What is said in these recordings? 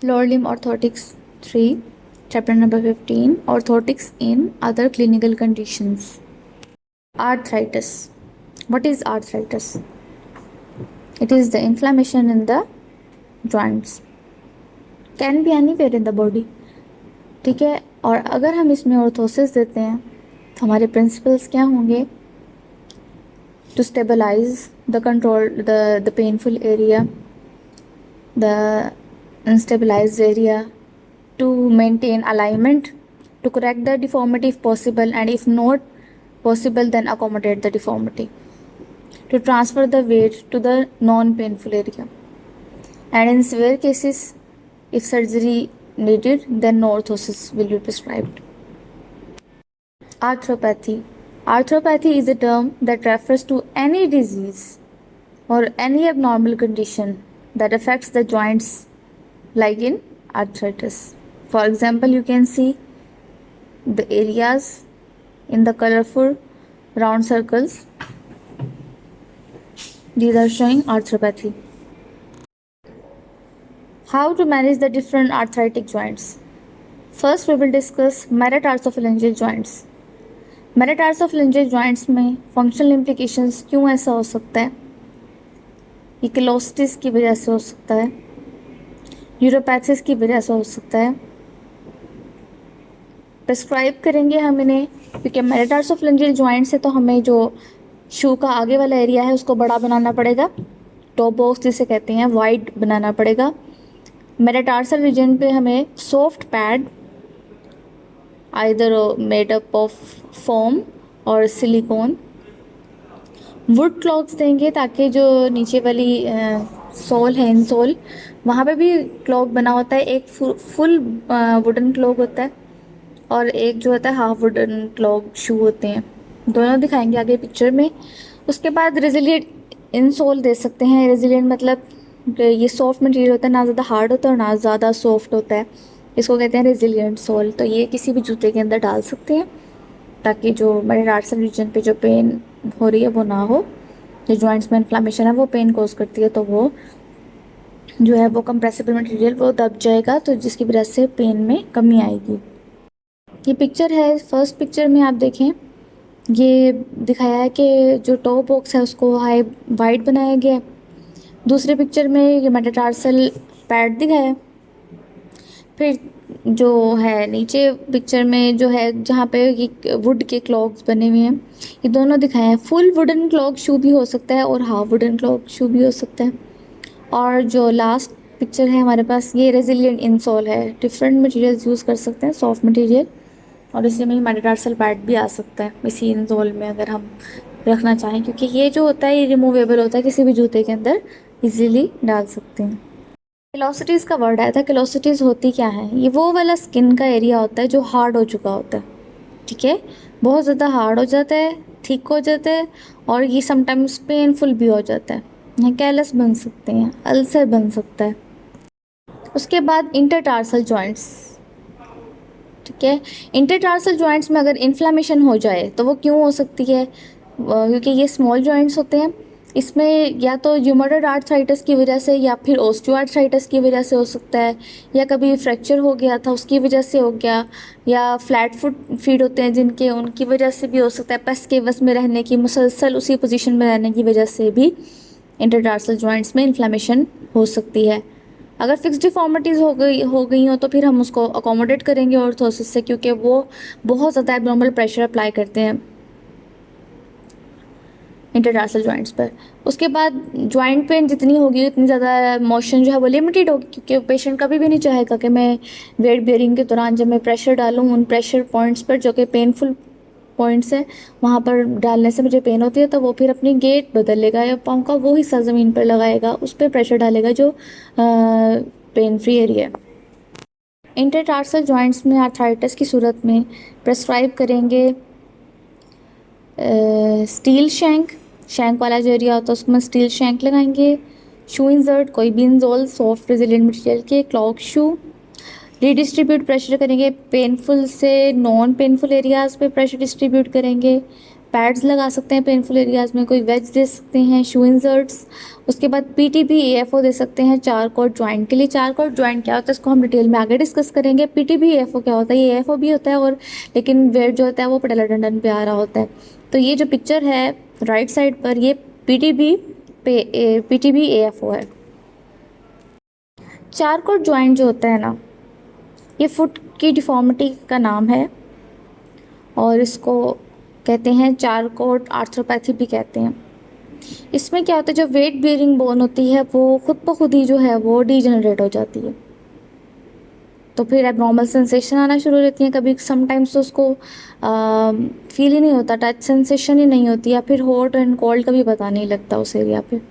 Lower limb orthotics 3, chapter number 15, orthotics in other clinical conditions. Arthritis. What is arthritis? It is the inflammation in the joints. Can be anywhere in the body. ठीक है, और अगर हम इसमें orthosis देते हैं तो हमारे प्रिंसिपल्स क्या होंगे? To stabilize the control, the painful area, the unstabilized area, to maintain alignment, to correct the deformity if possible, and if not possible then accommodate the deformity, to transfer the weight to the non-painful area, and in severe cases if surgery needed then no orthosis will be prescribed. Arthropathy. Arthropathy is a term that refers to any disease or any abnormal condition that affects the joints, like in arthritis. For example, you can see the areas in the colorful round circles. These are showing arthropathy. How to manage the different arthritic joints? First, we will discuss metatarsophalangeal joints. Metatarsophalangeal joints में functional implications क्यों ऐसा हो सकता है? ये किलोसिटिस की वजह से हो सकता है, न्यूरोपैथिस की वजह से हो सकता है। प्रिस्क्राइब करेंगे हम इन्हें क्योंकि मेटाटार्सोफेलेंजियल जॉइंट्स है तो हमें जो शू का आगे वाला एरिया है उसको बड़ा बनाना पड़ेगा, टॉप बॉक्स जिसे कहते हैं वाइड बनाना पड़ेगा। मेटाटार्सल रीजन पे हमें soft pad either made up of foam और सिलिकॉन, वुड क्लॉग्स देंगे ताकि जो नीचे वाली सोल है, इन सोल, वहाँ पे भी क्लॉग बना होता है। एक फुल वुडन क्लॉग होता है और एक जो होता है हाफ वुडन क्लॉग शू होते हैं, दोनों दिखाएंगे आगे पिक्चर में। उसके बाद रेजिलिएंट इन सोल दे सकते हैं। रेजिलिएंट मतलब ये सॉफ्ट मटेरियल होता है, ना ज़्यादा हार्ड होता है और ना ज़्यादा सॉफ्ट होता है, इसको कहते हैं रेजिलिएंट सोल। तो ये किसी भी जूते के अंदर डाल सकते हैं ताकि जो मेटाटार्सल रीजन पे जो पेन हो रही है वो ना हो, जो जॉइंट्स में इन्फ्लामेशन है वो पेन कॉज करती है, तो वो जो है वो कंप्रेसिबल मटेरियल वो दब जाएगा, तो जिसकी वजह से पेन में कमी आएगी। ये पिक्चर है, फर्स्ट पिक्चर में आप देखें ये दिखाया है कि जो टॉप बॉक्स है उसको हाई वाइड बनाया गया है। दूसरे पिक्चर में ये मेटाटार्सल पैड दिखाया है। फिर जो है नीचे पिक्चर में जो है जहाँ पे ये वुड के क्लॉग्स बने हुए हैं, ये दोनों दिखाए हैं। फुल वुडन क्लॉग शू भी हो सकता है और हाफ वुडन क्लॉग शू भी हो सकता है। और जो लास्ट पिक्चर है हमारे पास, ये रेजिलिएंट इंसोल है। डिफरेंट मटेरियल्स यूज़ कर सकते हैं, सॉफ्ट मटेरियल, और इसी में मेटाटार्सल पैड भी आ सकता है इसी इंसोल में अगर हम रखना चाहें, क्योंकि ये जो होता है ये रिमूवेबल होता है, किसी भी जूते के अंदर ईजीली डाल सकते हैं। किलोसिटीज़ का वर्ड आया था। किलोसिटीज़ होती क्या है? ये वो वाला स्किन का एरिया होता है जो हार्ड हो चुका होता है, ठीक है, बहुत ज़्यादा हार्ड हो जाता है, थिक हो जाता है, और ये समटाइम्स पेनफुल भी हो जाता है। यहाँ कैलस बन सकते हैं, अल्सर बन सकता है। उसके बाद इंटरटार्सल जॉइंट्स, ठीक है। इंटरटार्सल जॉइंट्स में अगर इन्फ्लामेशन हो जाए तो वो क्यों हो सकती है? क्योंकि ये स्मॉल जॉइंट्स होते हैं, इसमें या तो यूमरल आर्थराइटिस की वजह से या फिर ऑस्टियोआर्थराइटिस की वजह से हो सकता है, या कभी फ्रैक्चर हो गया था उसकी वजह से हो गया, या फ्लैट फुट फीट होते हैं जिनके, उनकी वजह से भी हो सकता है। पस के वस में रहने की, मुसलसल उसी पोजीशन में रहने की वजह से भी इंटरटार्सल जॉइंट्स में इन्फ्लामेशन हो सकती है। अगर फिक्स डिफॉर्मिटीज़ हो गई हो तो फिर हम उसको अकोमोडेट करेंगे ऑर्थोसिस से, क्योंकि वो बहुत ज़्यादा एब्नॉर्मल प्रेशर अप्लाई करते हैं इंटरटार्सल जॉइंट्स पर। उसके बाद जॉइंट पेन जितनी होगी उतनी ज़्यादा मोशन जो है वो लिमिटेड होगी, क्योंकि पेशेंट कभी भी नहीं चाहेगा कि मैं वेट बेयरिंग के दौरान जब मैं प्रेशर डालूँ उन प्रेशर पॉइंट्स पर जो कि पेनफुल पॉइंट्स हैं वहाँ पर डालने से मुझे पेन होती है, तो वो फिर अपनी गेट बदल लेगा या पाँव का वो हिस्सा ज़मीन पर लगाएगा, उस पर प्रेशर डालेगा जो पेन फ्री एरिया है। इंटरटार्सल जॉइंट्स में आर्थराइटिस की सूरत में प्रेस्क्राइब करेंगे स्टील शैंक वाला जो एरिया होता है उसमें स्टील शैंक लगाएंगे। शू इंसर्ट, कोई भी इंसोल सॉफ्ट रेजिलिएंट मटेरियल के, क्लॉग शू। रीडिस्ट्रीब्यूट प्रेशर करेंगे, पेनफुल से नॉन पेनफुल एरियाज़ पे प्रेशर डिस्ट्रीब्यूट करेंगे। पैड्स लगा सकते हैं पेनफुल एरियाज़ में, कोई वेज दे सकते हैं, शू इंसर्ट्स। उसके बाद पीटीबी एएफओ दे सकते हैं 4 कॉर्ड जॉइंट के लिए। 4 कॉर्ड जॉइंट क्या होता है इसको हम डिटेल में आगे डिस्कस करेंगे। पीटीबी एएफओ क्या होता है, ये एएफओ भी होता है और लेकिन वेट जो होता है वो पटेला टेंडन पे आ रहा होता है। तो ये जो पिक्चर है राइट साइड पर, ये पीटीबी एएफओ है। 4 कॉर्ड जॉइंट जो होता है ना, ये फुट की डिफॉर्मिटी का नाम है और इसको कहते हैं 4 कॉर्ड आर्थ्रोपैथी भी कहते हैं। इसमें क्या होता है, जो वेट बियरिंग बोन होती है वो खुद ब खुद ही जो है वो डीजनरेट हो जाती है, तो फिर एबनॉर्मल सेंसेशन आना शुरू हो जाती है। कभी समटाइम्स तो उसको फील ही नहीं होता, टच सेंसेशन ही नहीं होती, या फिर हॉट एंड कोल्ड का भी पता नहीं लगता उस एरिया पे।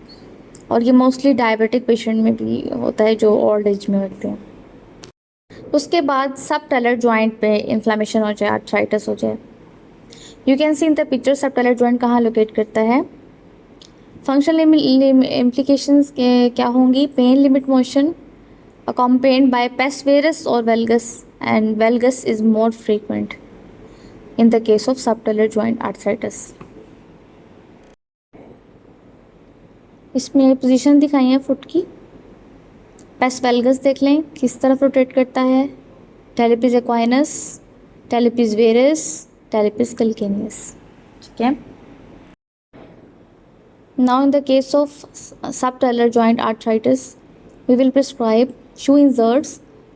और ये मोस्टली डायबिटिक पेशेंट में भी होता है जो ओल्ड एज में होते हैं। उसके बाद सब टेलर जॉइंट पे इन्फ्लामेशन हो जाए, आर्थराइटिस हो जाए। You can see in the picture subtalar joint कहाँ लोकेट करता है। फंक्शनल इम्प्लीकेशंस क्या होंगी, pain limit motion accompanied by pes varus or valgus, and valgus is more frequent in the case of subtalar joint arthritis. इसमें position दिखाई है foot की। Pace वेल्गस देख लें किस तरफ रोटेट करता है, टेलिपिस एक्वाइनस, टेलिपिस वेरस, टेलिपिस कैल्केनियस। ठीक है। Now in the case of subtalar joint arthritis we will prescribe shoe inserts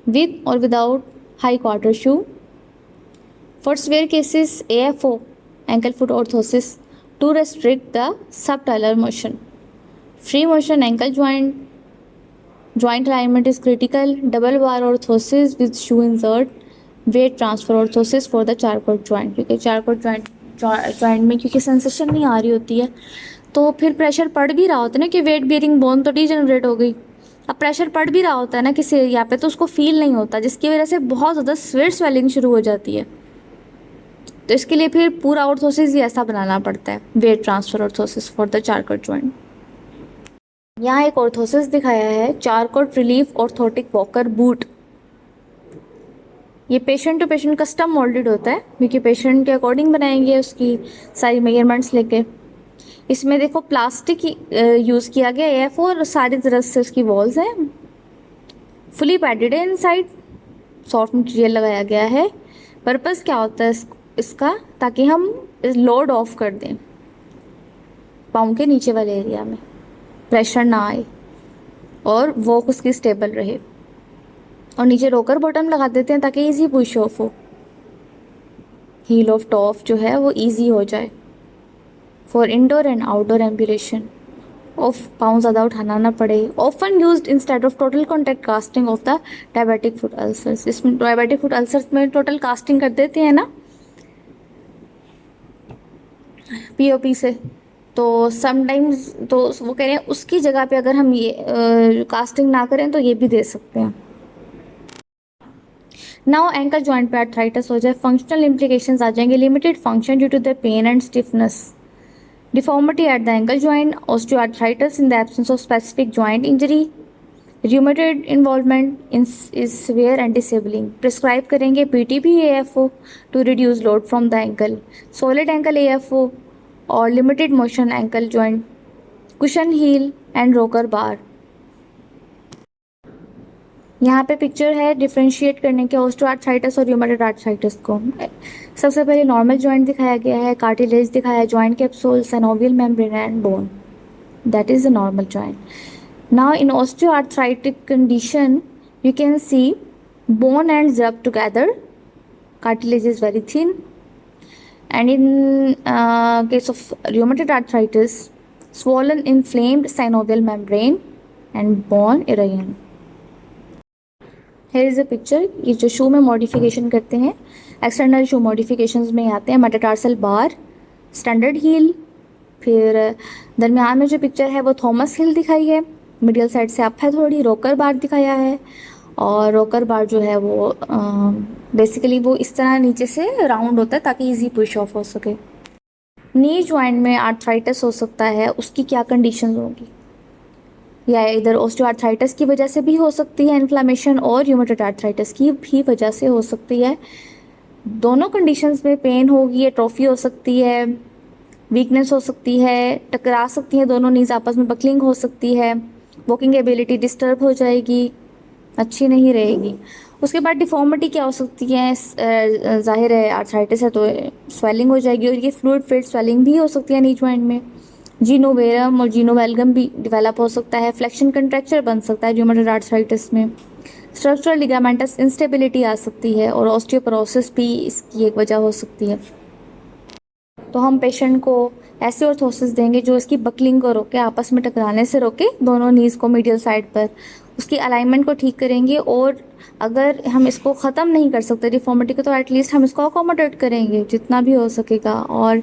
with or without high quarter shoe. For severe cases, AFO, ankle foot orthosis, to restrict the subtalar motion. Free motion ankle joint alignment is critical. Double bar orthosis with shoe insert, weight transfer orthosis for the charcot joint. क्योंकि charcot joint में क्योंकि sensation नहीं आ रही होती है, तो फिर pressure पड़ भी रहा होता है ना कि वेट बियरिंग बोन तो डीजनरेट हो गई। अब प्रेशर पड़ भी रहा होता है ना किसी एरिया पे, तो उसको फील नहीं होता, जिसकी वजह से बहुत ज़्यादा सिवियर स्वेलिंग शुरू हो जाती है। तो इसके लिए फिर पूरा ऑर्थोसिस ही ऐसा बनाना पड़ता है, weight transfer orthosis for the Charcot joint. यहाँ एक ऑर्थोसिस दिखाया है, Charcot relief orthotic walker boot. ये patient to patient custom moulded होता है, क्योंकि पेशेंट के अकॉर्डिंग बनाएंगे उसकी सारी मेजरमेंट्स लेके। इसमें देखो प्लास्टिक यूज़ किया गया एएफओ और सारी तरफ से उसकी वॉल्स हैं, फुली पैडेड है इनसाइड, सॉफ्ट मटेरियल लगाया गया है। पर्पस क्या होता है इसका, ताकि हम लोड ऑफ कर दें पाँव के नीचे वाले एरिया में, प्रेशर ना आए और वॉक उसकी स्टेबल रहे। और नीचे रोकर बॉटम लगा देते हैं ताकि इजी पुश ऑफ हो, हील ऑफ टॉप जो है वो इजी हो जाए for indoor and outdoor ambulation of, पाँव ज़्यादा उठाना ना पड़े। Often used instead of total contact casting of the diabetic foot ulcers. इसमें डायबिटिक फुट अल्सर्स में टोटल कास्टिंग कर देते हैं ना पीओपी से, तो समटाइम्स तो वो कह रहे हैं उसकी जगह पे अगर हम ये कास्टिंग ना करें तो ये भी दे सकते हैं। नाउ एंकल जॉइंट पे आर्थराइटिस हो जाए, फंक्शनल इम्प्लीकेशंस आ जाएंगे। Limited function due to the pain and stiffness, deformity at the ankle joint, osteoarthritis in the absence of specific joint injury, rheumatoid involvement is severe and disabling. Prescribe करेंगे PTP AFO to reduce load from the ankle, solid ankle AFO और limited motion ankle joint, cushion heel and rocker bar। यहाँ पे picture है differentiate करने के osteoarthritis और rheumatoid arthritis को। सबसे पहले नॉर्मल जॉइंट दिखाया गया है, कार्टिलेज दिखाया है, joint capsule, synovial membrane and bone, that is the normal joint. Now in osteoarthritic condition you can see bone and rub together, cartilage is very thin, and in case of rheumatoid arthritis swollen inflamed synovial membrane and bone erosion। Here is a picture। ये जो शू में modification करते हैं, external शू modifications में आते हैं metatarsal बार, standard heal, फिर दरमियान में जो पिक्चर है वो थॉमस हिल दिखाई है, मिडियल साइड से अप है थोड़ी, रोकर बार दिखाया है। और रोकर बार जो है वो बेसिकली वो इस तरह नीचे से राउंड होता है ताकि इजी पुश ऑफ हो सके। नी जॉइंट में आर्थराइटिस हो सकता है, उसकी क्या कंडीशंस होंगी, या इधर ऑस्टियोआर्थराइटिस की वजह से भी हो सकती है इन्फ्लामेशन और र्यूमेटॉइड आर्थराइटिस की भी वजह से हो सकती है। दोनों कंडीशंस में पेन होगी, एट्रोफी हो सकती है, वीकनेस हो सकती है, टकरा सकती हैं दोनों नीज आपस में, बकलिंग हो सकती है, वॉकिंग एबिलिटी डिस्टर्ब हो जाएगी, अच्छी नहीं रहेगी। उसके बाद डिफॉर्मिटी क्या हो सकती है, जाहिर है आर्थराइटिस है तो स्वेलिंग हो जाएगी, और ये फ्लूइड फिल्ड स्वेलिंग भी हो सकती है नी जॉइंट में। जीनोवेरम और जीनोवेल्गम भी डेवलप हो सकता है, फ्लेक्शन कंट्रैक्चर बन सकता है रूमेटॉइड आर्थराइटिस में, स्ट्रक्चरल लिगामेंटस इंस्टेबिलिटी आ सकती है, और ऑस्टियोपोरोसिस भी इसकी एक वजह हो सकती है। तो हम पेशेंट को ऐसे ऑर्थोसिस देंगे जो इसकी बकलिंग को रोके, आपस में टकराने से रोके दोनों नीज़ को मीडियल साइड पर, उसकी अलाइनमेंट को ठीक करेंगे। और अगर हम इसको ख़त्म नहीं कर सकते डिफॉर्मिटी को, तो एटलीस्ट हम इसको अकोमोडेट करेंगे जितना भी हो सकेगा, और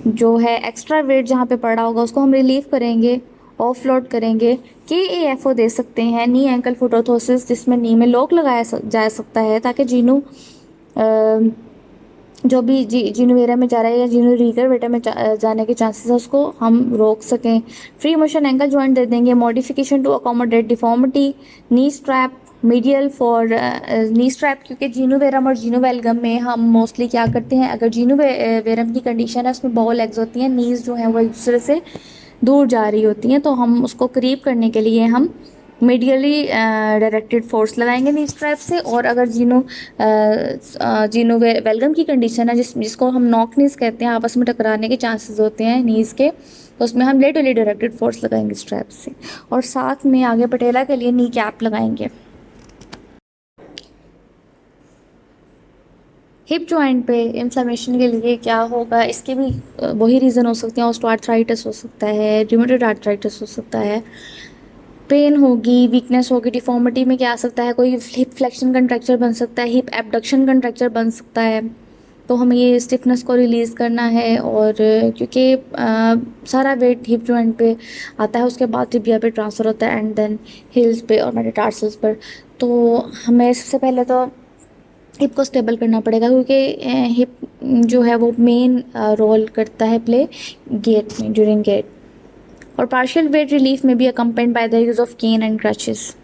जो है एक्स्ट्रा वेट जहाँ पे पड़ा होगा उसको हम रिलीव करेंगे, ऑफलोड करेंगे। KAFO दे सकते हैं, नी एंकल फुट ऑर्थोसिस, जिसमें नी में लॉक लगाया जा सकता है ताकि जो भी जीनू वेरा में जा रहा है या जीनू रीगर वेटा में जाने के चांसेस है उसको हम रोक सकें। फ्री मोशन एंकल जॉइंट दे देंगे, modification to accommodate deformity, knee strap medial for knee strap, क्योंकि जीनू वेरम और जीनू वेलगम में हम मोस्टली क्या करते हैं, अगर जीनू वेरम की कंडीशन है उसमें बॉल लेग्स होती हैं, नीज जो हैं वो एक दूसरे से दूर जा रही होती हैं, तो हम उसको करीब करने के लिए हम मीडियली डायरेक्टेड फोर्स लगाएंगे नी स्ट्रैप से। और अगर जीनो वेलगम की कंडीशन है जिसको हम नॉक नीज कहते हैं, आपस में टकराने के चांसेस होते हैं नीज के, तो उसमें हम लेटरली डायरेक्टेड फोर्स लगाएंगे स्ट्रैप से, और साथ में आगे पटेला के लिए नी कैप लगाएंगे। हिप जॉइंट पे इन्फ्लेमेशन के लिए क्या होगा, इसके भी वही रीज़न हो सकते हैं, ऑस्टियोआर्थराइटिस हो सकता है, रूमेटॉइड आर्थराइटिस हो सकता है, पेन होगी, वीकनेस होगी। डिफॉर्मिटी में क्या आ सकता है, कोई हिप फ्लेक्शन कंट्रैक्चर बन सकता है, हिप एबडक्शन कंट्रैक्चर बन सकता है, तो हमें ये स्टिफनेस को रिलीज़ करना है। और क्योंकि सारा वेट हिप जॉइंट पे आता है, उसके बाद टिबिया पे ट्रांसफ़र होता है एंड देन हिल्स पे और मेटाटार्सल्स पर, तो हमें सबसे पहले तो हिप को स्टेबल करना पड़ेगा, क्योंकि हिप जो है वो मेन रोल करता है प्ले गेट में, ड्यूरिंग गेट। और पार्शियल वेट रिलीफ में भी accompanied by the use of cane and crutches.